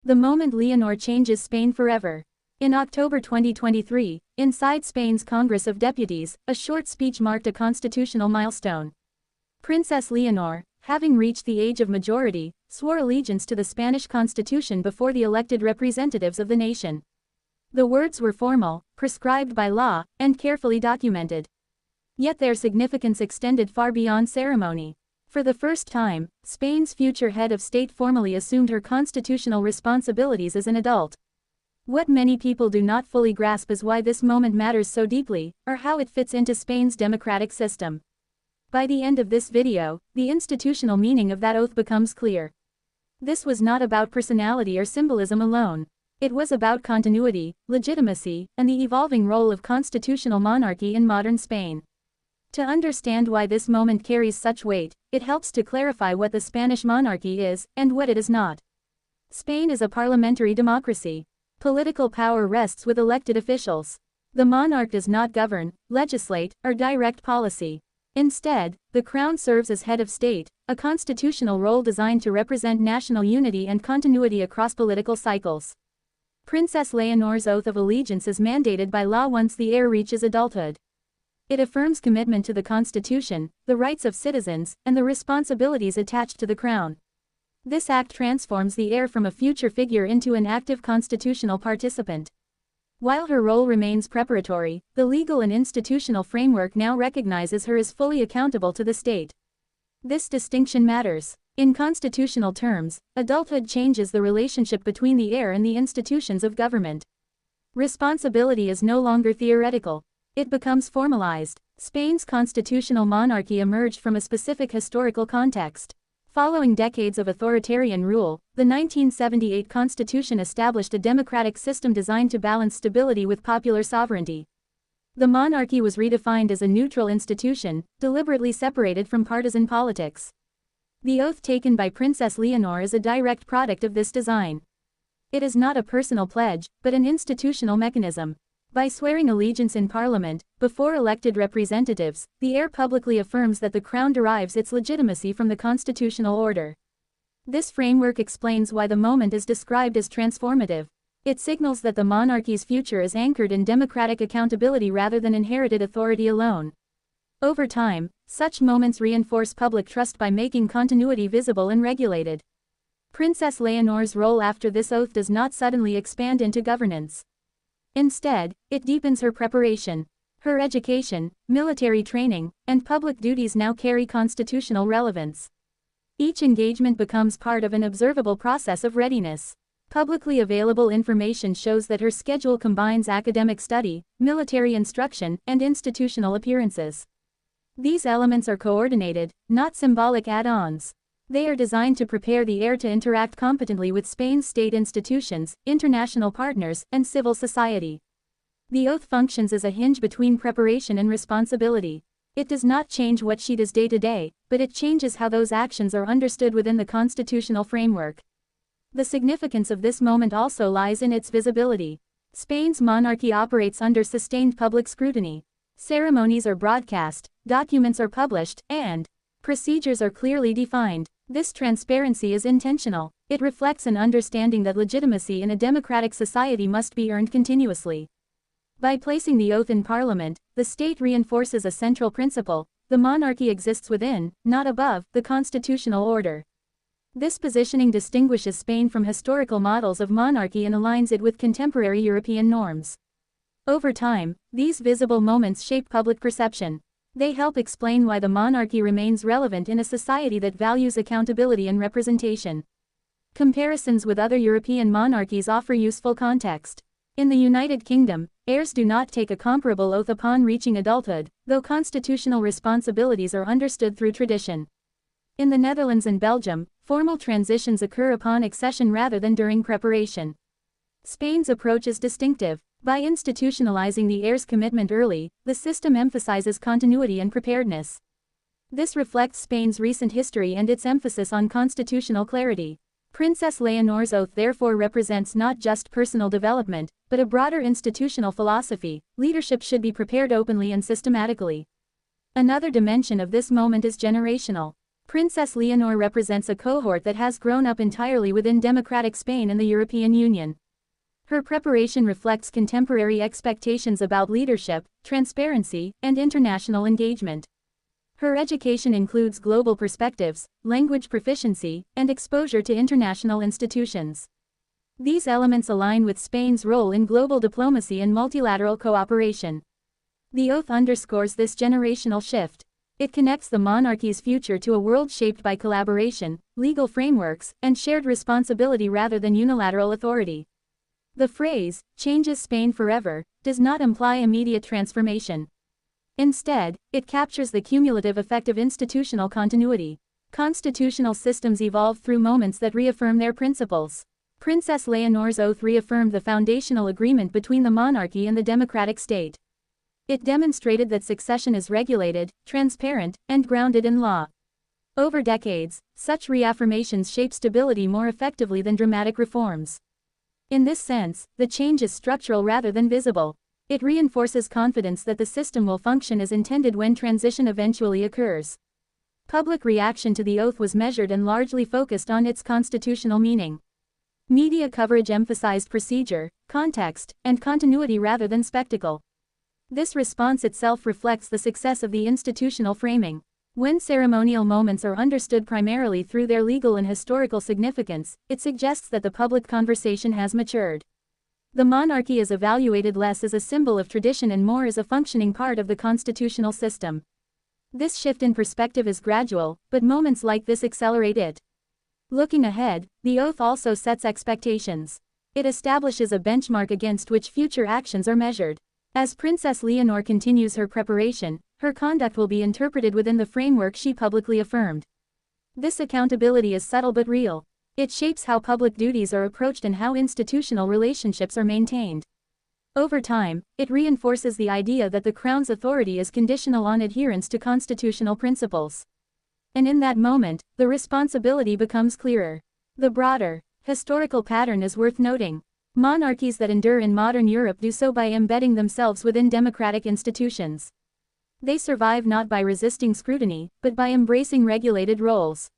The moment Leonor changes Spain forever. In October 2023, inside Spain's Congress of Deputies, a short speech marked a constitutional milestone. Princess Leonor, having reached the age of majority, swore allegiance to the Spanish constitution before the elected representatives of the nation. The words were formal, prescribed by law, and carefully documented. Yet their significance extended far beyond ceremony. For the first time, Spain's future head of state formally assumed her constitutional responsibilities as an adult. What many people do not fully grasp is why this moment matters so deeply, or how it fits into Spain's democratic system. By the end of this video, the institutional meaning of that oath becomes clear. This was not about personality or symbolism alone. It was about continuity, legitimacy, and the evolving role of constitutional monarchy in modern Spain. To understand why this moment carries such weight, it helps to clarify what the Spanish monarchy is, and what it is not. Spain is a parliamentary democracy. Political power rests with elected officials. The monarch does not govern, legislate, or direct policy. Instead, the crown serves as head of state, a constitutional role designed to represent national unity and continuity across political cycles. Princess Leonor's oath of allegiance is mandated by law once the heir reaches adulthood. It affirms commitment to the Constitution, the rights of citizens, and the responsibilities attached to the crown. This act transforms the heir from a future figure into an active constitutional participant. While her role remains preparatory, the legal and institutional framework now recognizes her as fully accountable to the state. This distinction matters. In constitutional terms, adulthood changes the relationship between the heir and the institutions of government. Responsibility is no longer theoretical. It becomes formalized. Spain's constitutional monarchy emerged from a specific historical context. Following decades of authoritarian rule, the 1978 constitution established a democratic system designed to balance stability with popular sovereignty. The monarchy was redefined as a neutral institution, deliberately separated from partisan politics. The oath taken by Princess Leonor is a direct product of this design. It is not a personal pledge, but an institutional mechanism. By swearing allegiance in Parliament, before elected representatives, the heir publicly affirms that the crown derives its legitimacy from the constitutional order. This framework explains why the moment is described as transformative. It signals that the monarchy's future is anchored in democratic accountability rather than inherited authority alone. Over time, such moments reinforce public trust by making continuity visible and regulated. Princess Leonor's role after this oath does not suddenly expand into governance. Instead, it deepens her preparation. Her education, military training, and public duties now carry constitutional relevance. Each engagement becomes part of an observable process of readiness. Publicly available information shows that her schedule combines academic study, military instruction, and institutional appearances. These elements are coordinated, not symbolic add-ons. They are designed to prepare the heir to interact competently with Spain's state institutions, international partners, and civil society. The oath functions as a hinge between preparation and responsibility. It does not change what she does day to day, but it changes how those actions are understood within the constitutional framework. The significance of this moment also lies in its visibility. Spain's monarchy operates under sustained public scrutiny. Ceremonies are broadcast, documents are published, and procedures are clearly defined. This transparency is intentional. It reflects an understanding that legitimacy in a democratic society must be earned continuously. By placing the oath in Parliament, the state reinforces a central principle: the monarchy exists within, not above, the constitutional order. This positioning distinguishes Spain from historical models of monarchy and aligns it with contemporary European norms. Over time, these visible moments shape public perception. They help explain why the monarchy remains relevant in a society that values accountability and representation. Comparisons with other European monarchies offer useful context. In the United Kingdom, heirs do not take a comparable oath upon reaching adulthood, though constitutional responsibilities are understood through tradition. In the Netherlands and Belgium, formal transitions occur upon accession rather than during preparation. Spain's approach is distinctive. By institutionalizing the heir's commitment early, the system emphasizes continuity and preparedness. This reflects Spain's recent history and its emphasis on constitutional clarity. Princess Leonor's oath therefore represents not just personal development, but a broader institutional philosophy: leadership should be prepared openly and systematically. Another dimension of this moment is generational. Princess Leonor represents a cohort that has grown up entirely within democratic Spain and the European Union. Her preparation reflects contemporary expectations about leadership, transparency, and international engagement. Her education includes global perspectives, language proficiency, and exposure to international institutions. These elements align with Spain's role in global diplomacy and multilateral cooperation. The oath underscores this generational shift. It connects the monarchy's future to a world shaped by collaboration, legal frameworks, and shared responsibility rather than unilateral authority. The phrase, "changes Spain forever," does not imply immediate transformation. Instead, it captures the cumulative effect of institutional continuity. Constitutional systems evolve through moments that reaffirm their principles. Princess Leonor's oath reaffirmed the foundational agreement between the monarchy and the democratic state. It demonstrated that succession is regulated, transparent, and grounded in law. Over decades, such reaffirmations shape stability more effectively than dramatic reforms. In this sense, the change is structural rather than visible. It reinforces confidence that the system will function as intended when transition eventually occurs. Public reaction to the oath was measured and largely focused on its constitutional meaning. Media coverage emphasized procedure, context, and continuity rather than spectacle. This response itself reflects the success of the institutional framing. When ceremonial moments are understood primarily through their legal and historical significance, it suggests that the public conversation has matured. The monarchy is evaluated less as a symbol of tradition and more as a functioning part of the constitutional system. This shift in perspective is gradual, but moments like this accelerate it. Looking ahead, the oath also sets expectations. It establishes a benchmark against which future actions are measured. As Princess Leonor continues her preparation, her conduct will be interpreted within the framework she publicly affirmed. This accountability is subtle but real. It shapes how public duties are approached and how institutional relationships are maintained. Over time, it reinforces the idea that the Crown's authority is conditional on adherence to constitutional principles. And in that moment, the responsibility becomes clearer. The broader, historical pattern is worth noting. Monarchies that endure in modern Europe do so by embedding themselves within democratic institutions. They survive not by resisting scrutiny, but by embracing regulated roles.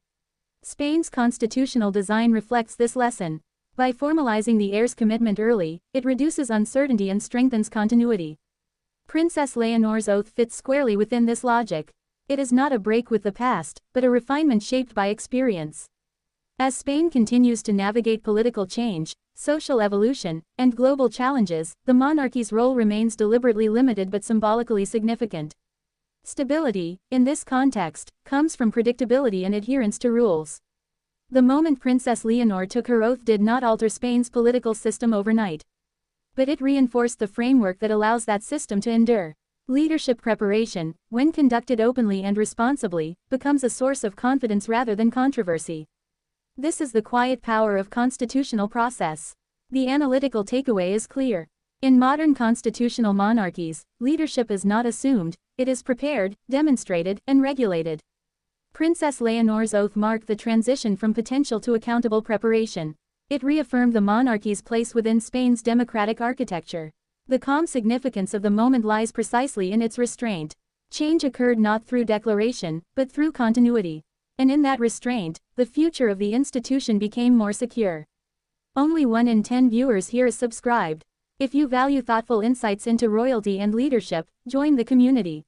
Spain's constitutional design reflects this lesson. By formalizing the heir's commitment early, it reduces uncertainty and strengthens continuity. Princess Leonor's oath fits squarely within this logic. It is not a break with the past, but a refinement shaped by experience. As Spain continues to navigate political change, social evolution, and global challenges, the monarchy's role remains deliberately limited but symbolically significant. Stability, in this context, comes from predictability and adherence to rules. The moment Princess Leonor took her oath did not alter Spain's political system overnight. But it reinforced the framework that allows that system to endure. Leadership preparation, when conducted openly and responsibly, becomes a source of confidence rather than controversy. This is the quiet power of constitutional process. The analytical takeaway is clear. In modern constitutional monarchies, leadership is not assumed, it is prepared, demonstrated, and regulated. Princess Leonor's oath marked the transition from potential to accountable preparation. It reaffirmed the monarchy's place within Spain's democratic architecture. The calm significance of the moment lies precisely in its restraint. Change occurred not through declaration, but through continuity. And in that restraint, the future of the institution became more secure. Only 1 in 10 viewers here is subscribed. If you value thoughtful insights into royalty and leadership, join the community.